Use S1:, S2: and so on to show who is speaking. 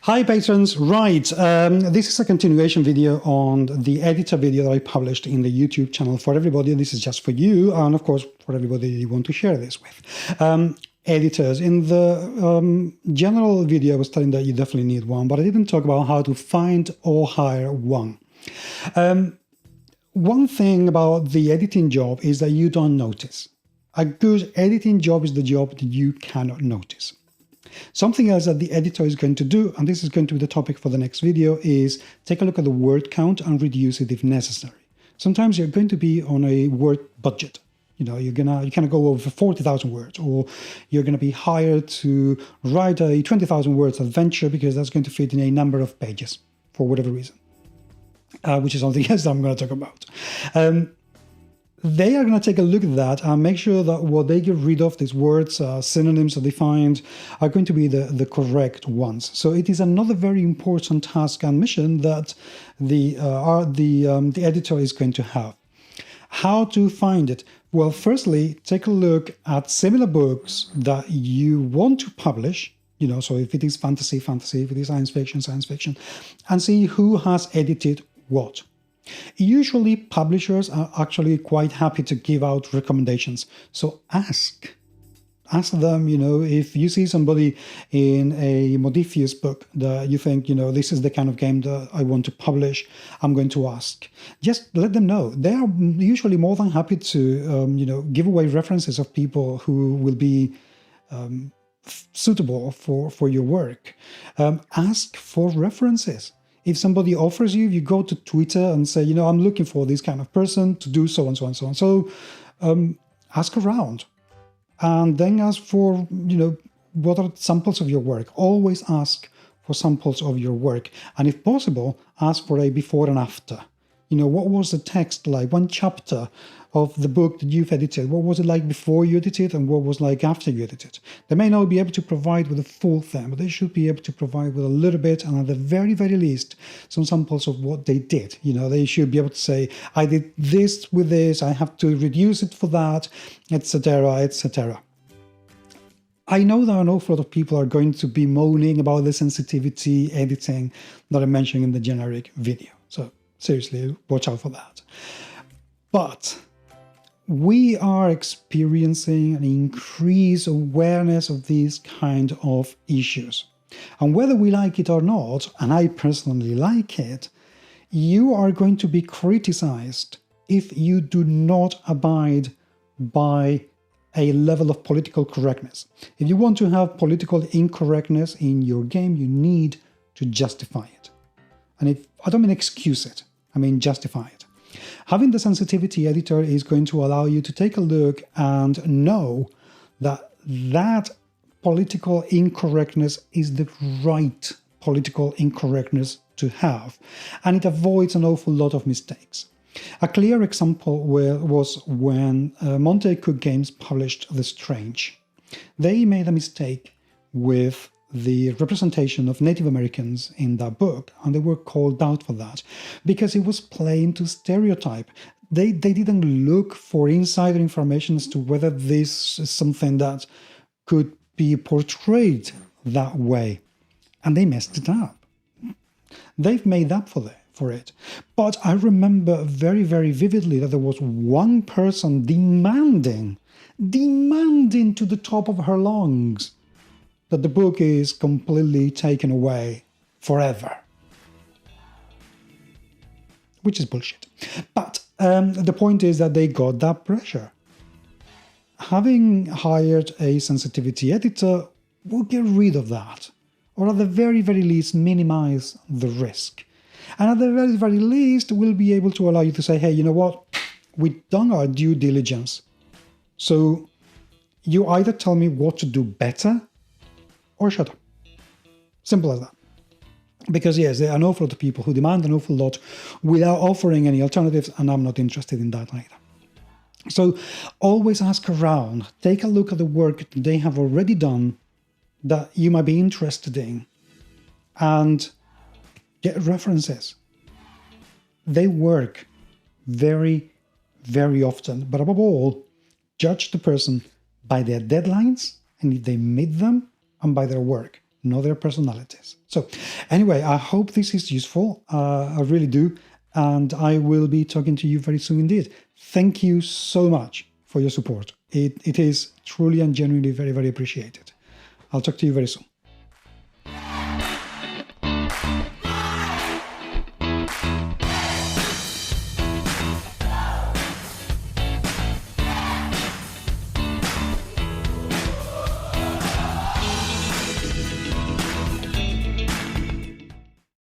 S1: Hi patrons, right, this is a continuation video on the editor video that I published in the YouTube channel for everybody. This is just for you and of course for everybody you want to share this with. Editors, in the general video I was telling that you definitely need one, but I didn't talk about how to find or hire one. One thing about the editing job is that you don't notice. A good editing job is the job that you cannot notice. Something else that the editor is going to do, and this is going to be the topic for the next video, is take a look at the word count and reduce it if necessary. Sometimes you're going to be on a word budget. You know, you kind of go over 40,000 words, or you're going to be hired to write a 20,000 words adventure because that's going to fit in a number of pages for whatever reason, which is something else that I'm going to talk about. They are going to take a look at that and make sure that what they get rid of, these words, synonyms that they find, are going to be the correct ones. So it is another very important task and mission that the editor is going to have. How to find it? Well, firstly, take a look at similar books that you want to publish. You know, so if it is fantasy, fantasy, if it is science fiction, science fiction, and see who has edited what. Usually publishers are actually quite happy to give out recommendations. So ask them, you know, if you see somebody in a Modifius book that you think, you know, this is the kind of game that I want to publish, I'm going to ask. Just let them know. They are usually more than happy to, you know, give away references of people who will be suitable for your work. Ask for references. If somebody offers you, you go to Twitter and say, you know, I'm looking for this kind of person to do so and so and so on. So ask around and then ask for, you know, what are samples of your work. Always ask for samples of your work. And if possible, ask for a before and after. You know, what was the text like? One chapter of the book that you've edited. What was it like before you edited and what was like after you edited? They may not be able to provide with a full thing, but they should be able to provide with a little bit, and at the very, very least, some samples of what they did. You know, they should be able to say, I did this with this, I have to reduce it for that, etc., etc. I know that an awful lot of people are going to be moaning about the sensitivity editing that I mentioned in the generic video. So seriously, watch out for that. But we are experiencing an increased awareness of these kind of issues. And whether we like it or not, and I personally like it, you are going to be criticized if you do not abide by a level of political correctness. If you want to have political incorrectness in your game, you need to justify it. And I don't mean excuse it, I mean justify it. Having the sensitivity editor is going to allow you to take a look and know that that political incorrectness is the right political incorrectness to have, and it avoids an awful lot of mistakes. A clear example was when Monte Cook Games published The Strange. They made a mistake with the representation of Native Americans in that book, and they were called out for that because it was playing to stereotype. They didn't look for insider information as to whether this is something that could be portrayed that way, and they messed it up. They've made up for it. But I remember very, very vividly that there was one person demanding to the top of her lungs that the book is completely taken away forever. Which is bullshit. But the point is that they got that pressure. Having hired a sensitivity editor will get rid of that, or at the very, very least minimize the risk. And at the very, very least will be able to allow you to say, hey, you know what, we've done our due diligence. So you either tell me what to do better or shut up. Simple as that. Because yes, there are an awful lot of people who demand an awful lot without offering any alternatives, and I'm not interested in that either. So always ask around, take a look at the work that they have already done that you might be interested in, and get references. They work very, very often, but above all, judge the person by their deadlines and if they meet them, and by their work, not their personalities. So anyway, I hope this is useful. I really do. And I will be talking to you very soon indeed. Thank you so much for your support. It is truly and genuinely very, very appreciated. I'll talk to you very soon.